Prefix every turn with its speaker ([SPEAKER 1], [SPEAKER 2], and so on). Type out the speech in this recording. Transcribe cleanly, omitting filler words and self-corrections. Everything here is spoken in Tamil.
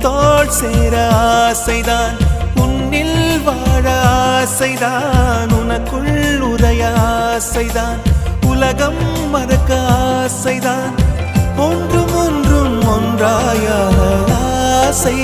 [SPEAKER 1] தோள் சேர ஆசைதான், உன்னில் வாழ ஆசைதான், உனக்குள் உரைய ஆசைதான், உலகம் மறக்க ஆசைதான், ஒன்றும் ஒன்றும் ஒன்றாய ஆசை